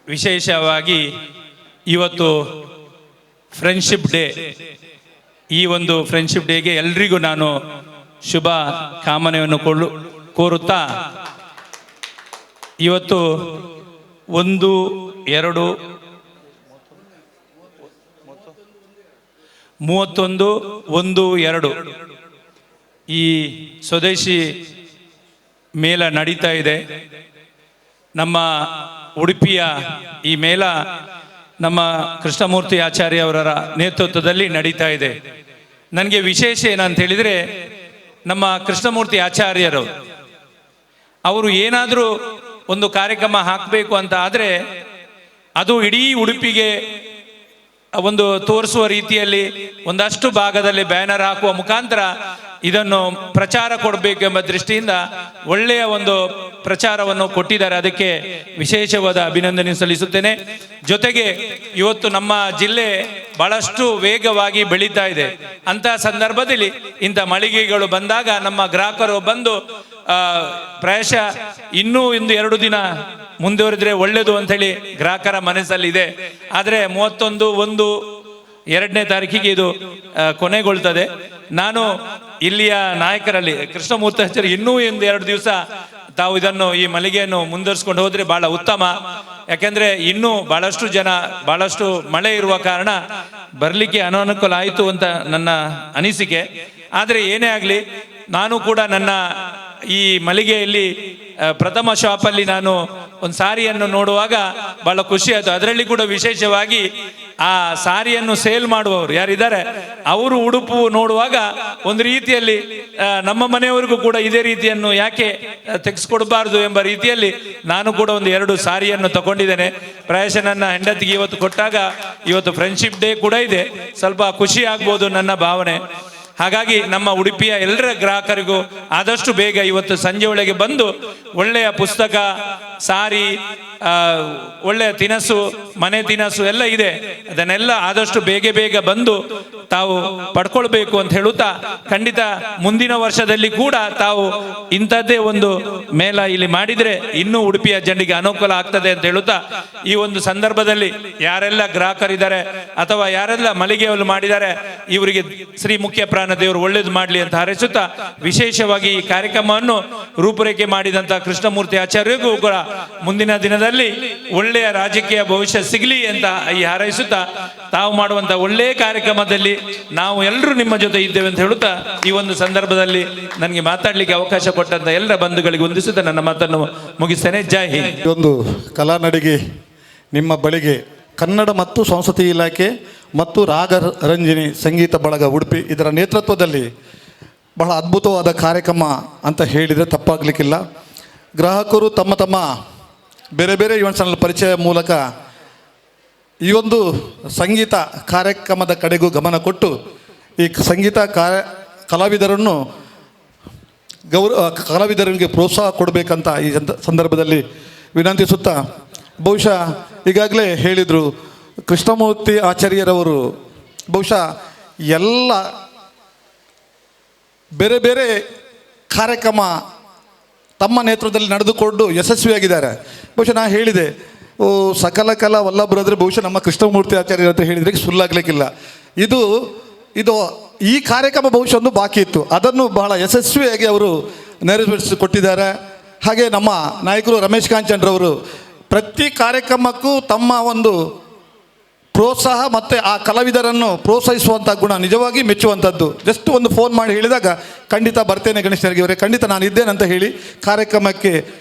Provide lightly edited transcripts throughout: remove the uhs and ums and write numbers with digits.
ವಿಶೇಷವಾಗಿ ಇವತ್ತು friendship day. ಈ ಒಂದು ಫ್ರೆಂಡ್ಶಿಪ್ ಡೇಗೆ ಎಲ್ರಿಗೂ ನಾನು ಶುಭ ಕಾಮನೆಯನ್ನು ಕೋರುತ್ತಾ ಇವತ್ತು 1/2/31/1/2 ಈ ಸ್ವದೇಶಿ ಮೇಳ ನಡೀತಾ ಇದೆ. ನಮ್ಮ ಉಡುಪಿಯ ಈ ಮೇಳ ನಮ್ಮ ಕೃಷ್ಣಮೂರ್ತಿ ಆಚಾರ್ಯ ಅವರ ನೇತೃತ್ವದಲ್ಲಿ ನಡೀತಾ ಇದೆ. ನನಗೆ ವಿಶೇಷ ಏನಂತ ಹೇಳಿದರೆ, ನಮ್ಮ ಕೃಷ್ಣಮೂರ್ತಿ ಆಚಾರ್ಯರು ಅವರು ಏನಾದರೂ ಒಂದು ಕಾರ್ಯಕ್ರಮ ಹಾಕಬೇಕು ಅಂತ ಆದರೆ ಅದು ಇಡೀ ಉಡುಪಿಗೆ ಒಂದು ತೋರಿಸುವ ರೀತಿಯಲ್ಲಿ ಒಂದಷ್ಟು ಭಾಗದಲ್ಲಿ ಬ್ಯಾನರ್ ಹಾಕುವ ಮುಖಾಂತರ ಇದನ್ನು ಪ್ರಚಾರ ಕೊಡಬೇಕೆಂಬ ದೃಷ್ಟಿಯಿಂದ ಒಳ್ಳೆಯ ಒಂದು ಪ್ರಚಾರವನ್ನು ಕೊಟ್ಟಿದ್ದಾರೆ. ಅದಕ್ಕೆ ವಿಶೇಷವಾದ ಅಭಿನಂದನೆ ಸಲ್ಲಿಸುತ್ತೇನೆ. ಜೊತೆಗೆ ಇವತ್ತು ನಮ್ಮ ಜಿಲ್ಲೆ ಬಹಳಷ್ಟು ವೇಗವಾಗಿ ಬೆಳೀತಾ ಇದೆ. ಅಂತಹ ಸಂದರ್ಭದಲ್ಲಿ ಇಂಥ ಮಳಿಗೆಗಳು ಬಂದಾಗ ನಮ್ಮ ಗ್ರಾಹಕರು ಬಂದು ಪ್ರಾಯಶಃ ಇನ್ನೂ 1-2 ದಿನ ಮುಂದುವರೆದ್ರೆ ಒಳ್ಳೆಯದು ಅಂಥೇಳಿ ಗ್ರಾಹಕರ ಮನಸ್ಸಲ್ಲಿದೆ. ಆದರೆ 31/1/2 ತಾರೀಕಿಗೆ ಇದು ಕೊನೆಗೊಳ್ತದೆ. ನಾನು ಇಲ್ಲಿಯ ನಾಯಕರಲ್ಲಿ ಕೃಷ್ಣಮೂರ್ತಿ ಆಚಾರ್ಯ ಇನ್ನೂ 1-2 ದಿವಸ ತಾವು ಇದನ್ನು ಈ ಮಳಿಗೆಯನ್ನು ಮುಂದುವರಿಸ್ಕೊಂಡು ಹೋದರೆ ಬಹಳ ಉತ್ತಮ. ಯಾಕೆಂದರೆ ಇನ್ನೂ ಬಹಳಷ್ಟು ಮಳೆ ಇರುವ ಕಾರಣ ಬರಲಿಕ್ಕೆ ಅನಾನುಕೂಲ ಆಯಿತು ಅಂತ ನನ್ನ ಅನಿಸಿಕೆ. ಆದರೆ ಏನೇ ಆಗಲಿ, ನಾನು ಕೂಡ ನನ್ನ ಈ ಮಳಿಗೆಯಲ್ಲಿ ಪ್ರಥಮ ಶಾಪಲ್ಲಿ ನಾನು ಒಂದು ಸಾರಿಯನ್ನು ನೋಡುವಾಗ ಬಹಳ ಖುಷಿ ಆಯಿತು. ಅದರಲ್ಲಿ ಕೂಡ ವಿಶೇಷವಾಗಿ ಆ ಸಾರಿಯನ್ನು ಸೇಲ್ ಮಾಡುವವರು ಯಾರಿದ್ದಾರೆ ಅವರು ಉಡುಪು ನೋಡುವಾಗ ಒಂದು ರೀತಿಯಲ್ಲಿ ನಮ್ಮ ಮನೆಯವರಿಗೂ ಕೂಡ ಇದೇ ರೀತಿಯನ್ನು ಯಾಕೆ ತೆಗೆಸ್ಕೊಡ್ಬಾರ್ದು ಎಂಬ ರೀತಿಯಲ್ಲಿ ನಾನು ಕೂಡ 1-2 ಸಾರಿಯನ್ನು ತಗೊಂಡಿದ್ದೇನೆ. ಪ್ರಾಯಶಃ ನನ್ನ ಹೆಂಡತಿಗೆ ಇವತ್ತು ಕೊಟ್ಟಾಗ ಇವತ್ತು ಫ್ರೆಂಡ್ಶಿಪ್ ಡೇ ಕೂಡ ಇದೆ, ಸ್ವಲ್ಪ ಖುಷಿ ಆಗ್ಬೋದು ನನ್ನ ಭಾವನೆ. ಹಾಗಾಗಿ ನಮ್ಮ ಉಡುಪಿಯ ಎಲ್ಲರ ಗ್ರಾಹಕರಿಗೂ ಆದಷ್ಟು ಬೇಗ ಇವತ್ತು ಸಂಜೆ ಒಳಗೆ ಬಂದು ಒಳ್ಳೆಯ ಪುಸ್ತಕ, ಸಾರಿ, ಒಳ್ಳೆಯ ತಿನಸು, ಮನೆ ತಿನಸು ಎಲ್ಲ ಇದೆ, ಅದನ್ನೆಲ್ಲ ಆದಷ್ಟು ಬೇಗ ಬಂದು ತಾವು ಪಡ್ಕೊಳ್ಬೇಕು ಅಂತ ಹೇಳುತ್ತಾ, ಖಂಡಿತ ಮುಂದಿನ ವರ್ಷದಲ್ಲಿ ಕೂಡ ತಾವು ಇಂಥದ್ದೇ ಒಂದು ಮೇಳ ಇಲ್ಲಿ ಮಾಡಿದರೆ ಇನ್ನೂ ಉಡುಪಿಯ ಜನರಿಗೆ ಅನುಕೂಲ ಆಗ್ತದೆ ಅಂತ ಹೇಳುತ್ತಾ, ಈ ಒಂದು ಸಂದರ್ಭದಲ್ಲಿ ಯಾರೆಲ್ಲ ಗ್ರಾಹಕರಿದ್ದಾರೆ ಅಥವಾ ಯಾರೆಲ್ಲ ಮಳಿಗೆಯಲ್ಲಿ ಮಾಡಿದ್ದಾರೆ ಇವರಿಗೆ ಶ್ರೀ ಮುಖ್ಯ ಪ್ರಾಣ ದೇವರು ಒಳ್ಳೇದು ಮಾಡಲಿ ಅಂತ ಹಾರೈಸುತ್ತಾ, ವಿಶೇಷವಾಗಿ ಈ ಕಾರ್ಯಕ್ರಮವನ್ನು ರೂಪುರೇಖೆ ಮಾಡಿದಂಥ ಕೃಷ್ಣಮೂರ್ತಿ ಆಚಾರ್ಯರಿಗೂ ಕೂಡ ಮುಂದಿನ ದಿನದಲ್ಲಿ ಒಳ್ಳೆಯ ರಾಜಕೀಯ ಭವಿಷ್ಯ ಸಿಗಲಿ ಅಂತ ಈ ಹಾರೈಸುತ್ತಾ, ತಾವು ಮಾಡುವಂತ ಒಳ್ಳೆಯ ಕಾರ್ಯಕ್ರಮದಲ್ಲಿ ನಾವು ಎಲ್ಲರೂ ನಿಮ್ಮ ಜೊತೆ ಇದ್ದೇವೆ ಅಂತ ಹೇಳುತ್ತಾ, ಈ ಒಂದು ಸಂದರ್ಭದಲ್ಲಿ ನನಗೆ ಮಾತಾಡಲಿಕ್ಕೆ ಅವಕಾಶ ಕೊಟ್ಟಂತ ಎಲ್ಲ ಬಂಧುಗಳಿಗೆ ವಂದಿಸುತ್ತಾ ನನ್ನ ಮಾತನ್ನು ಮುಗಿಸ್ತೇನೆ. ಜೈ ಹಿಂದ್. ಒಂದು ಕಲಾ ನಡಿಗೆ ನಿಮ್ಮ ಬಳಿಗೆ ಕನ್ನಡ ಮತ್ತು ಸಂಸ್ಕೃತಿ ಇಲಾಖೆ ಮತ್ತು ರಾಗರಂಜನಿ ಸಂಗೀತ ಬಳಗ ಉಡುಪಿ ಇದರ ನೇತೃತ್ವದಲ್ಲಿ ಬಹಳ ಅದ್ಭುತವಾದ ಕಾರ್ಯಕ್ರಮ ಅಂತ ಹೇಳಿದರೆ ತಪ್ಪಾಗಲಿಕ್ಕಿಲ್ಲ. ಗ್ರಾಹಕರು ತಮ್ಮ ಬೇರೆ ಬೇರೆ ಈವೆಂಟ್ಸ್ನಲ್ಲಿ ಪರಿಚಯ ಮೂಲಕ ಈ ಒಂದು ಸಂಗೀತ ಕಾರ್ಯಕ್ರಮದ ಕಡೆಗೂ ಗಮನ ಕೊಟ್ಟು ಈ ಸಂಗೀತ ಕಲಾವಿದರಿಗೆ ಪ್ರೋತ್ಸಾಹ ಕೊಡಬೇಕಂತ ಈ ಸಂದರ್ಭದಲ್ಲಿ ವಿನಂತಿಸುತ್ತಾ, ಬಹುಶಃ ಈಗಾಗಲೇ ಹೇಳಿದರು ಕೃಷ್ಣಮೂರ್ತಿ ಆಚಾರ್ಯರವರು ಬಹುಶಃ ಎಲ್ಲ ಬೇರೆ ಬೇರೆ ಕಾರ್ಯಕ್ರಮ ತಮ್ಮ ನೇತೃತ್ವದಲ್ಲಿ ನಡೆದುಕೊಂಡು ಯಶಸ್ವಿಯಾಗಿದ್ದಾರೆ. ಬಹುಶಃ ನಾನು ಹೇಳಿದೆ, ಸಕಲ ಕಲಾ ವಲ್ಲಭರಾದರೆ ಬಹುಶಃ ನಮ್ಮ ಕೃಷ್ಣಮೂರ್ತಿ ಆಚಾರ್ಯರು ಅಂತ ಹೇಳಿದರೆ ಸುಳ್ಳಾಗಲಿಕ್ಕಿಲ್ಲ. ಇದು ಈ ಕಾರ್ಯಕ್ರಮ ಬಹುಶಃ ಒಂದು ಬಾಕಿ ಇತ್ತು, ಅದನ್ನು ಬಹಳ ಯಶಸ್ವಿಯಾಗಿ ಅವರು ನೆರವೇರಿಸಿಕೊಟ್ಟಿದ್ದಾರೆ. ಹಾಗೆ ನಮ್ಮ ನಾಯಕರು ರಮೇಶ್ ಕಾಂಚನ್ರವರು ಪ್ರತಿ ಕಾರ್ಯಕ್ರಮಕ್ಕೂ ತಮ್ಮ ಒಂದು ಪ್ರೋತ್ಸಾಹ ಮತ್ತು ಆ ಕಲಾವಿದರನ್ನು ಪ್ರೋತ್ಸಾಹಿಸುವಂಥ ಗುಣ ನಿಜವಾಗಿ ಮೆಚ್ಚುವಂಥದ್ದು. ಜಸ್ಟ್ ಒಂದು ಫೋನ್ ಮಾಡಿ ಹೇಳಿದಾಗ ಖಂಡಿತ ಬರ್ತೇನೆ ಗಣೇಶನಿಗೆ ಅವರೇ, ಖಂಡಿತ ನಾನು ಇದ್ದೇನೆ ಅಂತ ಹೇಳಿ ಕಾರ್ಯಕ್ರಮಕ್ಕೆ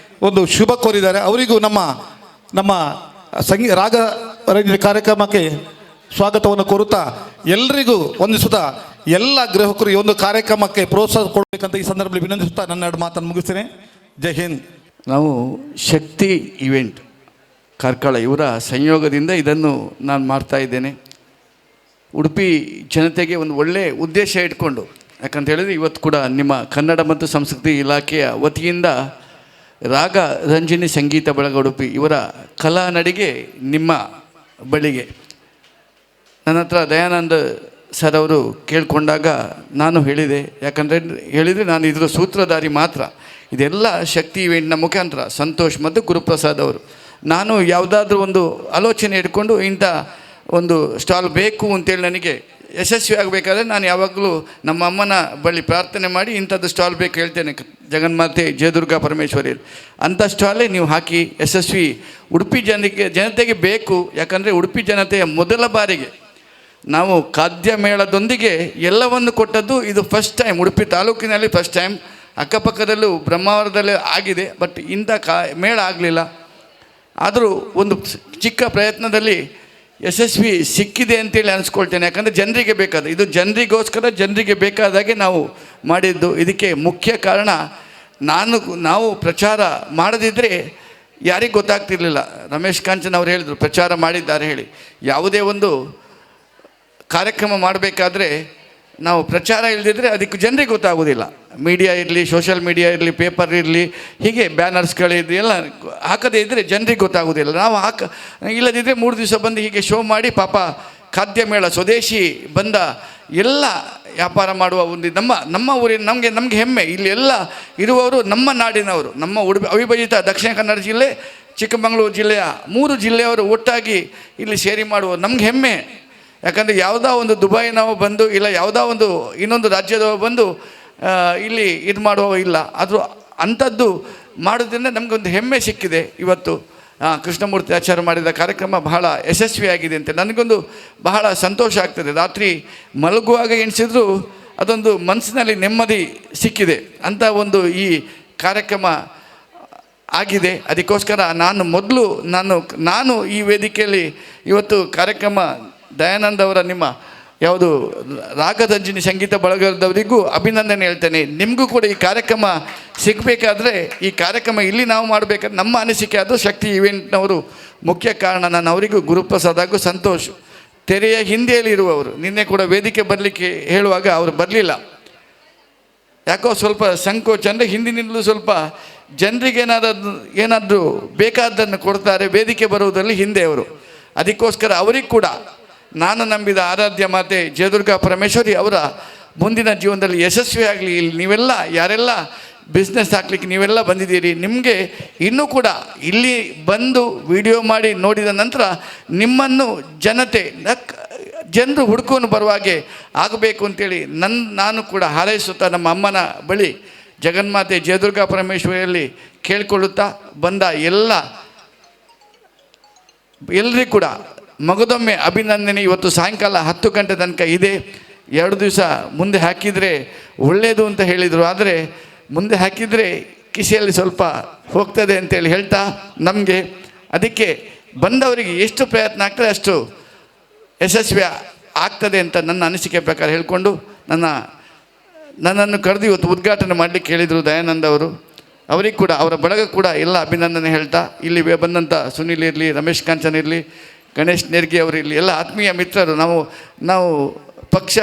ಒಂದು ಶುಭ ಕೋರಿದ್ದಾರೆ. ಅವರಿಗೂ ನಮ್ಮ ರಾಗರಂಜನೆ ಕಾರ್ಯಕ್ರಮಕ್ಕೆ ಸ್ವಾಗತವನ್ನು ಕೋರುತ್ತಾ, ಎಲ್ಲರಿಗೂ ವಂದಿಸುತ್ತಾ, ಎಲ್ಲ ಗ್ರಾಹಕರು ಈ ಒಂದು ಕಾರ್ಯಕ್ರಮಕ್ಕೆ ಪ್ರೋತ್ಸಾಹ ಕೊಡಬೇಕಂತ ಈ ಸಂದರ್ಭದಲ್ಲಿ ವಿನಂತಿಸುತ್ತಾ ನನ್ನ 2 ಮಾತನ್ನು ಮುಗಿಸ್ತೇನೆ. ಜೈ ಹಿಂದ್. ನಾವು ಶಕ್ತಿ ಇವೆಂಟ್ ಕಾರ್ಕಳ ಇವರ ಸಂಯೋಗದಿಂದ ಇದನ್ನು ನಾನು ಮಾಡ್ತಾ ಇದ್ದೇನೆ. ಉಡುಪಿ ಜನತೆಗೆ ಒಂದು ಒಳ್ಳೆಯ ಉದ್ದೇಶ ಇಟ್ಕೊಂಡು, ಯಾಕಂತ ಹೇಳಿದರೆ ಇವತ್ತು ಕೂಡ ನಿಮ್ಮ ಕನ್ನಡ ಮತ್ತು ಸಂಸ್ಕೃತಿ ಇಲಾಖೆಯ ವತಿಯಿಂದ ರಾಗ ರಂಜನಿ ಸಂಗೀತ ಬಳಗ ಉಡುಪಿ ಇವರ ಕಲಾ ನಡಿಗೆ ನಿಮ್ಮ ಬಳಿಗೆ ನನ್ನ ಹತ್ರ ದಯಾನಂದ ಸರ್ ಅವರು ಕೇಳಿಕೊಂಡಾಗ ನಾನು ಹೇಳಿದೆ, ಹೇಳಿದರೆ ನಾನು ಇದರ ಸೂತ್ರಧಾರಿ ಮಾತ್ರ. ಇದೆಲ್ಲ ಶಕ್ತಿ ಇವೆಂಟ್ನ ಮುಖಾಂತರ ಸಂತೋಷ್ ಮತ್ತು ಗುರುಪ್ರಸಾದ್ ಅವರು ನಾನು ಯಾವುದಾದ್ರೂ ಒಂದು ಆಲೋಚನೆ ಇಟ್ಕೊಂಡು ಇಂಥ ಒಂದು ಸ್ಟಾಲ್ ಬೇಕು ಅಂತೇಳಿ ನನಗೆ ಯಶಸ್ವಿ ಆಗಬೇಕಾದ್ರೆ ನಾನು ಯಾವಾಗಲೂ ನಮ್ಮ ಅಮ್ಮನ ಬಳಿ ಪ್ರಾರ್ಥನೆ ಮಾಡಿ ಇಂಥದ್ದು ಸ್ಟಾಲ್ ಬೇಕು ಹೇಳ್ತೇನೆ, ಜಗನ್ಮಾತೆ ಜಯದುರ್ಗಾ ಪರಮೇಶ್ವರಿ ಅಂಥ ಸ್ಟಾಲೇ ನೀವು ಹಾಕಿ ಯಶಸ್ವಿ ಉಡುಪಿ ಜನತೆಗೆ ಬೇಕು. ಯಾಕಂದರೆ ಉಡುಪಿ ಜನತೆಯ ಮೊದಲ ಬಾರಿಗೆ ನಾವು ಖಾದ್ಯ ಮೇಳದೊಂದಿಗೆ ಎಲ್ಲವನ್ನು ಕೊಟ್ಟದ್ದು ಇದು ಫಸ್ಟ್ ಟೈಮ್. ಉಡುಪಿ ತಾಲೂಕಿನಲ್ಲಿ ಫಸ್ಟ್ ಟೈಮ್. ಅಕ್ಕಪಕ್ಕದಲ್ಲೂ ಬ್ರಹ್ಮಾವರದಲ್ಲೇ ಆಗಿದೆ, ಬಟ್ ಇಂಥ ಮೇಳ ಆಗಲಿಲ್ಲ. ಆದರೂ ಒಂದು ಚಿಕ್ಕ ಪ್ರಯತ್ನದಲ್ಲಿ ಯಶಸ್ವಿ ಸಿಕ್ಕಿದೆ ಅಂತೇಳಿ ಅನಿಸ್ಕೊಳ್ತೇನೆ. ಯಾಕಂದರೆ ಜನರಿಗೆ ಬೇಕಾದ ಇದು ಜನರಿಗೋಸ್ಕರ ಜನರಿಗೆ ಬೇಕಾದಾಗೆ ನಾವು ಮಾಡಿದ್ದು. ಇದಕ್ಕೆ ಮುಖ್ಯ ಕಾರಣ ನಾವು ಪ್ರಚಾರ ಮಾಡದಿದ್ದರೆ ಯಾರಿಗೆ ಗೊತ್ತಾಗ್ತಿರ್ಲಿಲ್ಲ. ರಮೇಶ್ ಕಾಂಚನ್ ಅವರು ಹೇಳಿದರು ಪ್ರಚಾರ ಮಾಡಿದ್ದಾರೆ ಹೇಳಿ. ಯಾವುದೇ ಒಂದು ಕಾರ್ಯಕ್ರಮ ಮಾಡಬೇಕಾದ್ರೆ ನಾವು ಪ್ರಚಾರ ಇಲ್ಲದಿದ್ದರೆ ಅದಕ್ಕೆ ಜನರಿಗೆ ಗೊತ್ತಾಗೋದಿಲ್ಲ. ಮೀಡಿಯಾ ಇರಲಿ, ಸೋಷಿಯಲ್ ಮೀಡಿಯಾ ಇರಲಿ, ಪೇಪರ್ ಇರಲಿ, ಹೀಗೆ ಬ್ಯಾನರ್ಸ್ಗಳಿದ್ದು ಎಲ್ಲ ಹಾಕದೇ ಇದ್ದರೆ ಜನರಿಗೆ ಗೊತ್ತಾಗೋದಿಲ್ಲ. ನಾವು ಇಲ್ಲದಿದ್ದರೆ 3 ದಿವಸ ಬಂದು ಹೀಗೆ ಶೋ ಮಾಡಿ ಪಾಪ ಖಾದ್ಯ ಮೇಳ ಸ್ವದೇಶಿ ಬಂದ ಎಲ್ಲ ವ್ಯಾಪಾರ ಮಾಡುವ ಒಂದು ನಮ್ಮ ಊರಿನ ನಮಗೆ ಹೆಮ್ಮೆ. ಇಲ್ಲಿ ಎಲ್ಲ ಇರುವವರು ನಮ್ಮ ನಾಡಿನವರು, ನಮ್ಮ ಉಡುಪಿ ಅವಿಭಜಿತ ದಕ್ಷಿಣ ಕನ್ನಡ ಜಿಲ್ಲೆ, ಚಿಕ್ಕಮಗಳೂರು ಜಿಲ್ಲೆಯ 3 ಜಿಲ್ಲೆಯವರು ಒಟ್ಟಾಗಿ ಇಲ್ಲಿ ಸೇರಿ ಮಾಡುವ ನಮ್ಗೆ ಹೆಮ್ಮೆ. ಯಾಕಂದರೆ ಯಾವುದೋ ಒಂದು ದುಬೈನವ ಬಂದು ಇಲ್ಲ ಯಾವುದೋ ಒಂದು ಇನ್ನೊಂದು ರಾಜ್ಯದವ ಬಂದು ಇಲ್ಲಿ ಇದು ಮಾಡುವ ಇಲ್ಲ. ಆದರೂ ಅಂಥದ್ದು ಮಾಡೋದ್ರಿಂದ ನಮಗೊಂದು ಹೆಮ್ಮೆ ಸಿಕ್ಕಿದೆ. ಇವತ್ತು ಕೃಷ್ಣಮೂರ್ತಿ ಆಚಾರ್ಯ ಮಾಡಿದ ಕಾರ್ಯಕ್ರಮ ಬಹಳ ಯಶಸ್ವಿಯಾಗಿದೆ ಅಂತ ನನಗೊಂದು ಬಹಳ ಸಂತೋಷ ಆಗ್ತದೆ. ರಾತ್ರಿ ಮಲಗುವಾಗ ಎಣಿಸಿದ್ರು ಅದೊಂದು ಮನಸ್ಸಿನಲ್ಲಿ ನೆಮ್ಮದಿ ಸಿಕ್ಕಿದೆ ಅಂತ ಒಂದು ಈ ಕಾರ್ಯಕ್ರಮ ಆಗಿದೆ. ಅದಕ್ಕೋಸ್ಕರ ನಾನು ಈ ವೇದಿಕೆಯಲ್ಲಿ ಇವತ್ತು ಕಾರ್ಯಕ್ರಮ ದಯಾನಂದ್ ಅವರ ನಿಮ್ಮ ಯಾವುದು ರಾಗದಂಜಿನಿ ಸಂಗೀತ ಬಳಗದವರಿಗೂ ಅಭಿನಂದನೆ ಹೇಳ್ತೇನೆ. ನಿಮಗೂ ಕೂಡ ಈ ಕಾರ್ಯಕ್ರಮ ಸಿಗಬೇಕಾದ್ರೆ ಈ ಕಾರ್ಯಕ್ರಮ ಇಲ್ಲಿ ನಾವು ಮಾಡಬೇಕಾದ್ರೆ ನಮ್ಮ ಅನಿಸಿಕೆ ಅದು ಶಕ್ತಿ ಇವೆಂಟ್ನವರು ಮುಖ್ಯ ಕಾರಣ. ನಾನು ಅವರಿಗೂ ಗುರುಪ್ರಸಾದ್ ಹಾಗೂ ಸಂತೋಷ್ ತೆರೆಯ ಹಿಂದೆಯಲ್ಲಿ ಇರುವವರು ನಿನ್ನೆ ಕೂಡ ವೇದಿಕೆ ಬರಲಿಕ್ಕೆ ಹೇಳುವಾಗ ಅವರು ಬರಲಿಲ್ಲ. ಯಾಕೋ ಸ್ವಲ್ಪ ಸಂಕೋಚ. ಅಂದರೆ ಹಿಂದಿನಿಂದಲೂ ಸ್ವಲ್ಪ ಜನರಿಗೆ ಏನಾದರೂ ಬೇಕಾದ್ದನ್ನು ಕೊಡ್ತಾರೆ, ವೇದಿಕೆ ಬರುವುದರಲ್ಲಿ ಹಿಂದೆ ಅವರು. ಅದಕ್ಕೋಸ್ಕರ ಅವರಿಗೆ ಕೂಡ ನಾನು ನಂಬಿದ ಆರಾಧ್ಯ ಮಾತೆ ಜಯದುರ್ಗಾ ಪರಮೇಶ್ವರಿ ಅವರ ಮುಂದಿನ ಜೀವನದಲ್ಲಿ ಯಶಸ್ವಿ ಆಗಲಿ. ಇಲ್ಲಿ ನೀವೆಲ್ಲ ಯಾರೆಲ್ಲ ಬಿಸ್ನೆಸ್ ಹಾಕ್ಲಿಕ್ಕೆ ನೀವೆಲ್ಲ ಬಂದಿದ್ದೀರಿ, ನಿಮಗೆ ಇನ್ನೂ ಕೂಡ ಇಲ್ಲಿ ಬಂದು ವಿಡಿಯೋ ಮಾಡಿ ನೋಡಿದ ನಂತರ ನಿಮ್ಮನ್ನು ಜನರು ಹುಡ್ಕೊಂಡು ಬರುವಾಗೆ ಆಗಬೇಕು ಅಂತೇಳಿ ನಾನು ಕೂಡ ಹಾರೈಸುತ್ತಾ ನಮ್ಮ ಅಮ್ಮನ ಬಳಿ ಜಗನ್ಮಾತೆ ಜಯದುರ್ಗಾ ಪರಮೇಶ್ವರಿಯಲ್ಲಿ ಕೇಳಿಕೊಳ್ಳುತ್ತಾ ಬಂದ ಎಲ್ಲರಿಗೂ ಕೂಡ ಮಗದೊಮ್ಮೆ ಅಭಿನಂದನೆ. ಇವತ್ತು ಸಾಯಂಕಾಲ 10 ಗಂಟೆ ತನಕ ಇದೆ. 2 ದಿವಸ ಮುಂದೆ ಹಾಕಿದರೆ ಒಳ್ಳೆಯದು ಅಂತ ಹೇಳಿದರು. ಆದರೆ ಮುಂದೆ ಹಾಕಿದರೆ ಕಿಸೆಯಲ್ಲಿ ಸ್ವಲ್ಪ ಹೋಗ್ತದೆ ಅಂತೇಳಿ ಹೇಳ್ತಾ ನಮಗೆ ಅದಕ್ಕೆ ಬಂದವರಿಗೆ ಎಷ್ಟು ಪ್ರಯತ್ನ ಆಗ್ತದೆ ಅಷ್ಟು ಯಶಸ್ವಿ ಆಗ್ತದೆ ಅಂತ ನನ್ನ ಅನಿಸಿಕೆ ಪ್ರಕಾರ ಹೇಳಿಕೊಂಡು ನನ್ನನ್ನು ಕರೆದು ಇವತ್ತು ಉದ್ಘಾಟನೆ ಮಾಡಲಿಕ್ಕೆ ಹೇಳಿದರು ದಯಾನಂದ್ ಅವರು. ಅವರಿಗೆ ಕೂಡ ಅವರ ಬಳಗ ಕೂಡ ಎಲ್ಲ ಅಭಿನಂದನೆ ಹೇಳ್ತಾ ಇಲ್ಲಿ ಬಂದಂಥ ಸುನಿಲ್ ಇರಲಿ, ರಮೇಶ್ ಕಾಂಚನ್ ಇರಲಿ, ಗಣೇಶ್ ನೇರ್ಗಿ ಅವರಿರಲಿ, ಎಲ್ಲ ಆತ್ಮೀಯ ಮಿತ್ರರು, ನಾವು ಪಕ್ಷ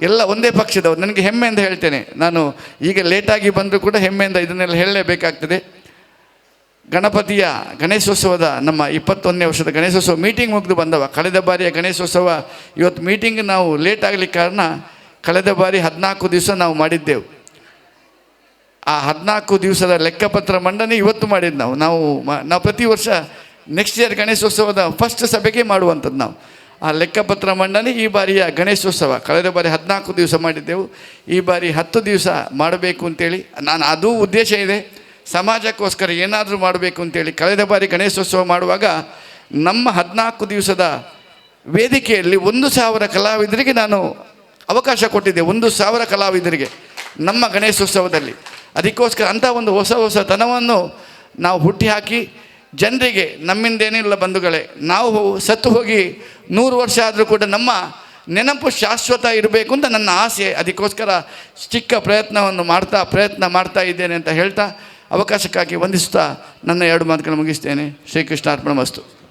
ಎಲ್ಲ ಒಂದೇ ಪಕ್ಷದವರು. ನನಗೆ ಹೆಮ್ಮೆಯಿಂದ ಹೇಳ್ತೇನೆ. ನಾನು ಈಗ ಲೇಟಾಗಿ ಬಂದರೂ ಕೂಡ ಹೆಮ್ಮೆಯಿಂದ ಇದನ್ನೆಲ್ಲ ಹೇಳಲೇಬೇಕಾಗ್ತದೆ. ಗಣಪತಿಯ ಗಣೇಶೋತ್ಸವದ ನಮ್ಮ 21ನೇ ವರ್ಷದ ಗಣೇಶೋತ್ಸವ ಮೀಟಿಂಗ್ ಮುಗಿದು ಬಂದವ. ಕಳೆದ ಬಾರಿಯ ಗಣೇಶೋತ್ಸವ ಇವತ್ತು ಮೀಟಿಂಗ್ ನಾವು ಲೇಟ್ ಆಗಲಿಕ್ಕೆ ಕಾರಣ ಕಳೆದ ಬಾರಿ 14 ದಿವಸ ನಾವು ಮಾಡಿದ್ದೆವು. ಆ 14 ದಿವಸದ ಲೆಕ್ಕಪತ್ರ ಮಂಡನೆ ಇವತ್ತು ಮಾಡಿದ್ದು ನಾವು ಪ್ರತಿ ವರ್ಷ ನೆಕ್ಸ್ಟ್ ಇಯರ್ ಗಣೇಶೋತ್ಸವದ ಫಸ್ಟ್ ಸಭೆಗೆ ಮಾಡುವಂಥದ್ದು ನಾವು. ಆ ಲೆಕ್ಕಪತ್ರ ಮಂಡನೆ ಈ ಬಾರಿಯ ಗಣೇಶೋತ್ಸವ ಕಳೆದ ಬಾರಿ 14 ದಿವಸ ಮಾಡಿದ್ದೆವು. ಈ ಬಾರಿ 10 ದಿವಸ ಮಾಡಬೇಕು ಅಂತೇಳಿ ಅದು ಉದ್ದೇಶ ಇದೆ. ಸಮಾಜಕ್ಕೋಸ್ಕರ ಏನಾದರೂ ಮಾಡಬೇಕು ಅಂತೇಳಿ ಕಳೆದ ಬಾರಿ ಗಣೇಶೋತ್ಸವ ಮಾಡುವಾಗ ನಮ್ಮ 14 ದಿವಸದ ವೇದಿಕೆಯಲ್ಲಿ 1,000 ಕಲಾವಿದರಿಗೆ ನಾನು ಅವಕಾಶ ಕೊಟ್ಟಿದ್ದೆ. 1,000 ಕಲಾವಿದರಿಗೆ ನಮ್ಮ ಗಣೇಶೋತ್ಸವದಲ್ಲಿ. ಅದಕ್ಕೋಸ್ಕರ ಅಂಥ ಒಂದು ಹೊಸತನವನ್ನು ನಾವು ಹುಟ್ಟಿ ಹಾಕಿ ಜನರಿಗೆ ನಮ್ಮಿಂದೇನಿಲ್ಲ ಬಂಧುಗಳೇ, ನಾವು ಸತ್ತು ಹೋಗಿ 100 ವರ್ಷ ಆದರೂ ಕೂಡ ನಮ್ಮ ನೆನಪು ಶಾಶ್ವತ ಇರಬೇಕು ಅಂತ ನನ್ನ ಆಸೆ. ಅದಕ್ಕೋಸ್ಕರ ಚಿಕ್ಕ ಪ್ರಯತ್ನ ಮಾಡ್ತಾ ಇದ್ದೇನೆ ಅಂತ ಹೇಳ್ತಾ ಅವಕಾಶಕ್ಕಾಗಿ ವಂದಿಸ್ತಾ ನನ್ನ 2 ಮಾತುಗಳನ್ನು ಮುಗಿಸ್ತೇನೆ. ಶ್ರೀಕೃಷ್ಣಾರ್ಪಣಮಸ್ತು.